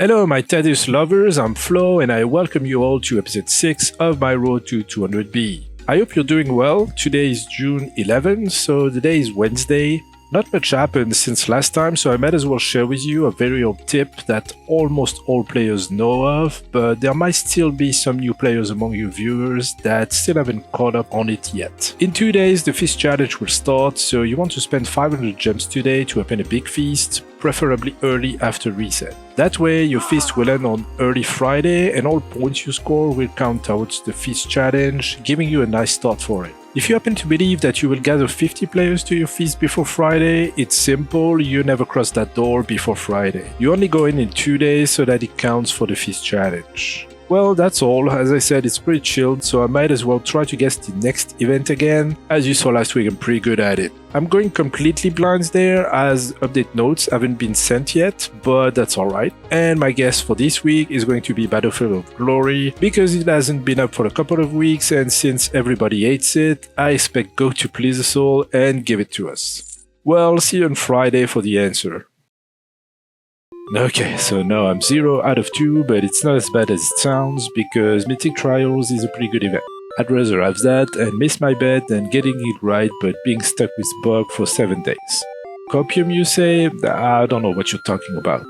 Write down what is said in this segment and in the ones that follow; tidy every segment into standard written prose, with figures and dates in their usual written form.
Hello my Thaddeus lovers, I'm Flo and I welcome you all to episode 6 of my road to 200B. I hope you're doing well. Today is June 11th, so the day is Wednesday. Not much happened since last time, so I might as well share with you a very old tip that almost all players know of, but there might still be some new players among you viewers that still haven't caught up on it yet. In 2 days, the feast challenge will start, so you want to spend 500 gems today to open a big feast, preferably early after reset. That way, your feast will end on early Friday and all points you score will count towards the feast challenge, giving you a nice start for it. If you happen to believe that you will gather 50 players to your feast before Friday, it's simple, you never cross that door before Friday. You only go in 2 days so that it counts for the feast challenge. Well, that's all. As I said, it's pretty chilled, so I might as well try to guess the next event again. As you saw last week, I'm pretty good at it. I'm going completely blind there, as update notes haven't been sent yet, but that's alright. And my guess for this week is going to be Battlefield of Glory, because it hasn't been up for a couple of weeks, and since everybody hates it, I expect Go to please us all and give it to us. Well, see you on Friday for the answer. Okay, so now I'm 0 out of 2, but it's not as bad as it sounds, because Mythic Trials is a pretty good event. I'd rather have that and miss my bet than getting it right but being stuck with bug for 7 days. Copium, you say? I don't know what you're talking about.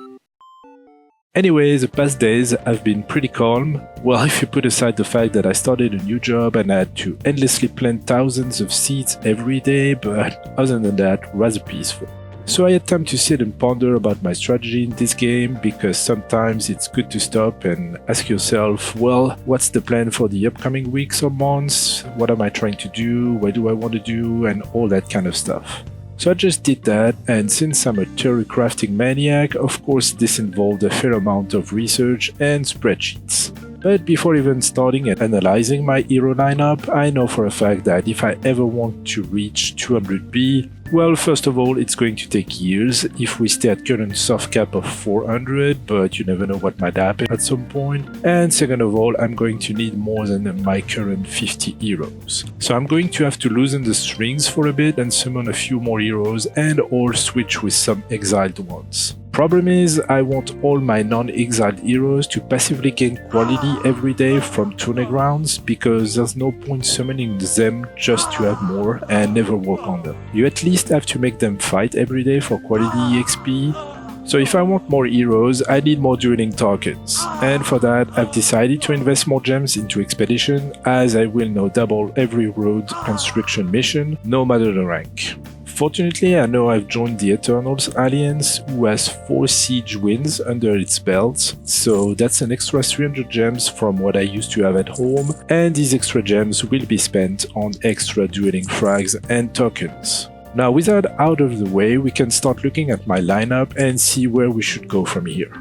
Anyway, the past days have been pretty calm. Well, if you put aside the fact that I started a new job and I had to endlessly plant thousands of seeds every day, but other than that, rather peaceful. So I had time to sit and ponder about my strategy in this game, because sometimes it's good to stop and ask yourself, well, what's the plan for the upcoming weeks or months? What am I trying to do? What do I want to do? And all that kind of stuff. So I just did that, and since I'm a theorycrafting maniac, of course this involved a fair amount of research and spreadsheets. But before even starting and analyzing my hero lineup, I know for a fact that if I ever want to reach 200B, well, first of all, it's going to take years if we stay at current soft cap of 400, but you never know what might happen at some point. And second of all, I'm going to need more than my current 50 heroes. So I'm going to have to loosen the strings for a bit and summon a few more heroes and or switch with some exiled ones. Problem is, I want all my non-exiled heroes to passively gain quality every day from tourney grounds, because there's no point summoning them just to have more and never work on them. You at least have to make them fight every day for quality EXP. So if I want more heroes, I need more dueling tokens, and for that I've decided to invest more gems into Expedition, as I will now double every road construction mission, no matter the rank. Fortunately, I know I've joined the Eternals Alliance, who has 4 siege wins under its belt, so that's an extra 300 gems from what I used to have at home, and these extra gems will be spent on extra dueling frags and tokens. Now, with that out of the way, we can start looking at my lineup and see where we should go from here.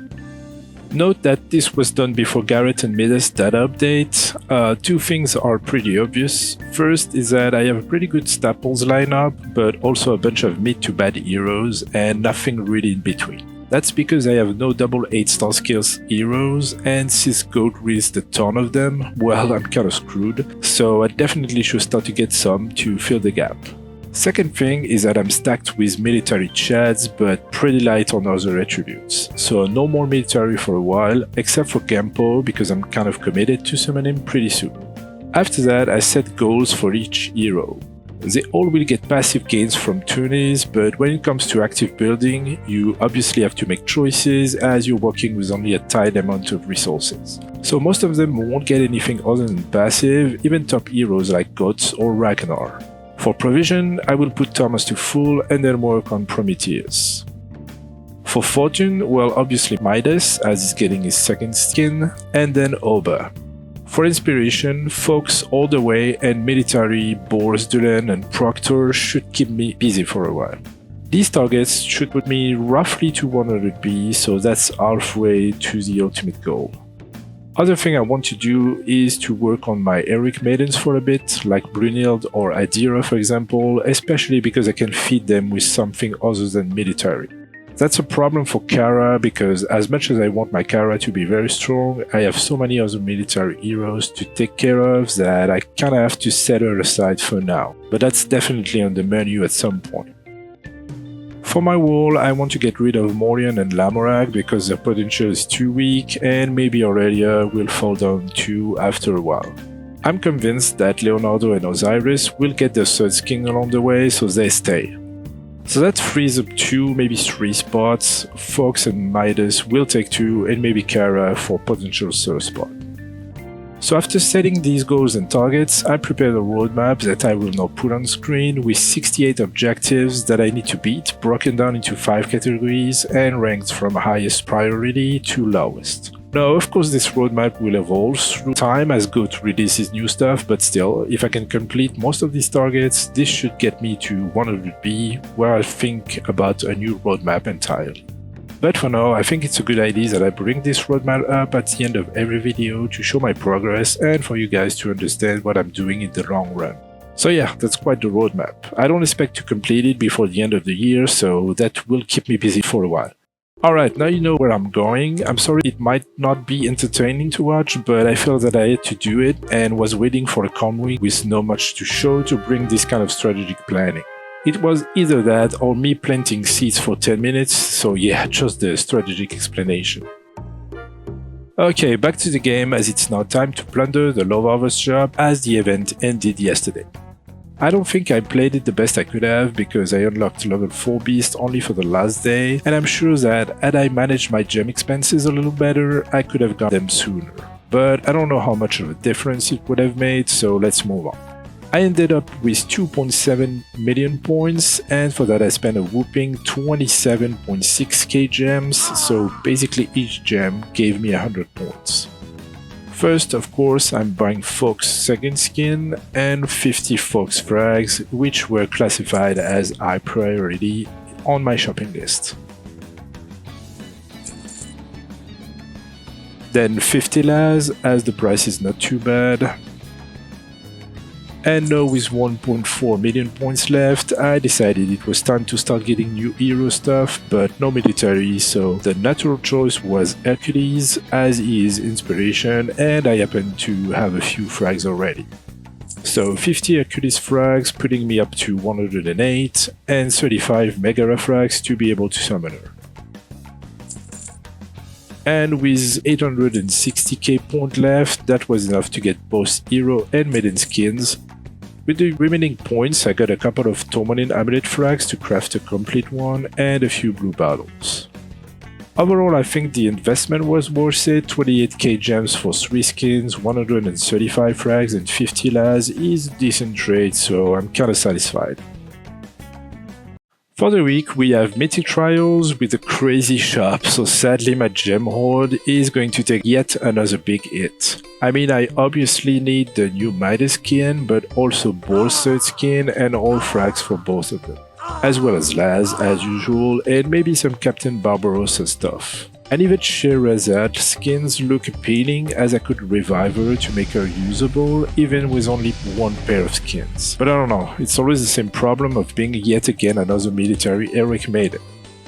Note that this was done before Garrett and Midas data update. 2 things are pretty obvious. First is that I have a pretty good staples lineup, but also a bunch of mid to bad heroes and nothing really in between. That's because I have no double 8-star skills heroes, and since Goat released a ton of them, well, I'm kinda screwed, so I definitely should start to get some to fill the gap. Second thing is that I'm stacked with military chads, but pretty light on other attributes. So no more military for a while, except for Gampo, because I'm kind of committed to summon him pretty soon. After that, I set goals for each hero. They all will get passive gains from tourneys, but when it comes to active building, you obviously have to make choices, as you're working with only a tight amount of resources. So most of them won't get anything other than passive, even top heroes like Goats or Ragnar. For provision, I will put Thomas to full and then work on Prometheus. For fortune, well, obviously Midas, as he's getting his second skin, and then Oba. For inspiration, Fox all the way, and military, Boris, Dulan and Proctor should keep me busy for a while. These targets should put me roughly to 100B, so that's halfway to the ultimate goal. Other thing I want to do is to work on my heroic maidens for a bit, like Brunhild or Adira for example, especially because I can feed them with something other than military. That's a problem for Kara, because as much as I want my Kara to be very strong, I have so many other military heroes to take care of that I kinda have to set her aside for now, but that's definitely on the menu at some point. For my wall, I want to get rid of Morian and Lamorak because their potential is too weak and maybe Aurelia will fall down too after a while. I'm convinced that Leonardo and Osiris will get their third skin along the way, so they stay. So that frees up 2, maybe 3 spots. Fox and Midas will take 2 and maybe Kara for potential third spot. So after setting these goals and targets, I prepared a roadmap that I will now put on screen with 68 objectives that I need to beat, broken down into 5 categories and ranked from highest priority to lowest. Now, of course, this roadmap will evolve through time as GOAT releases new stuff, but still, if I can complete most of these targets, this should get me to 100B, where I think about a new roadmap entirely. But for now, I think it's a good idea that I bring this roadmap up at the end of every video to show my progress and for you guys to understand what I'm doing in the long run. So yeah, that's quite the roadmap. I don't expect to complete it before the end of the year, so that will keep me busy for a while. Alright, now you know where I'm going. I'm sorry it might not be entertaining to watch, but I felt that I had to do it and was waiting for a calm week with not much to show to bring this kind of strategic planning. It was either that or me planting seeds for 10 minutes, so yeah, just the strategic explanation. Okay, back to the game as it's now time to plunder the Love Harvest shop as the event ended yesterday. I don't think I played it the best I could have because I unlocked level 4 beast only for the last day, and I'm sure that had I managed my gem expenses a little better, I could have got them sooner. But I don't know how much of a difference it would have made, so let's move on. I ended up with 2.7 million points, and for that I spent a whooping 27.6k gems, so basically each gem gave me 100 points. First, of course, I'm buying Fox second skin and 50 Fox frags, which were classified as high priority on my shopping list. Then 50 Laz, as the price is not too bad. And now with 1.4 million points left, I decided it was time to start getting new hero stuff, but no military, so the natural choice was Hercules, as he is inspiration, and I happen to have a few frags already. So 50 Hercules frags putting me up to 108, and 35 Megara frags to be able to summon her. And with 860k point left, that was enough to get both hero and maiden skins. With the remaining points, I got a couple of Tourmaline Amulet frags to craft a complete one and a few blue battles. Overall, I think the investment was worth it. 28k gems for 3 skins, 135 frags and 50 Laz is a decent trade, so I'm kinda satisfied. For the week, we have Mythic Trials with a crazy shop, so sadly my gem hoard is going to take yet another big hit. I mean, I obviously need the new Midas skin, but also Bull's third skin and all frags for both of them. As well as Laz, as usual, and maybe some Captain Barbarossa stuff. And even Sherazade skins look appealing as I could revive her to make her usable, even with only one pair of skins. But I don't know, it's always the same problem of being yet again another military heroic maiden.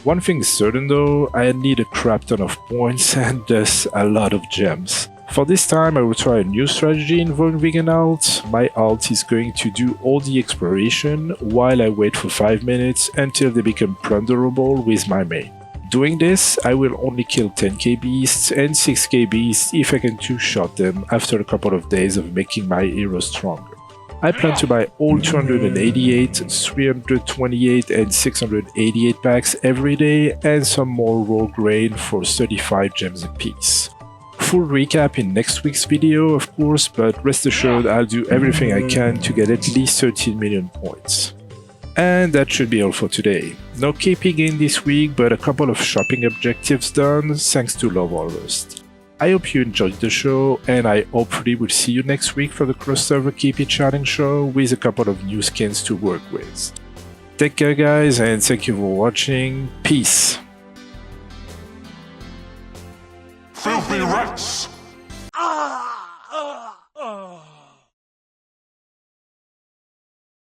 One thing is certain though, I need a crap ton of points and thus a lot of gems. For this time I will try a new strategy involving an alt. My alt is going to do all the exploration while I wait for 5 minutes until they become plunderable with my main. Doing this, I will only kill 10k beasts and 6k beasts if I can two-shot them after a couple of days of making my hero stronger. I plan to buy all 288, 328 and 688 packs every day and some more raw grain for 35 gems apiece. Full recap in next week's video of course, but rest assured I'll do everything I can to get at least 13 million points. And that should be all for today. No KP gain this week, but a couple of shopping objectives done thanks to Love Harvest. I hope you enjoyed the show, and I hopefully will see you next week for the cross-server KP challenge show with a couple of new skins to work with. Take care guys, and thank you for watching. Peace! Filthy rats!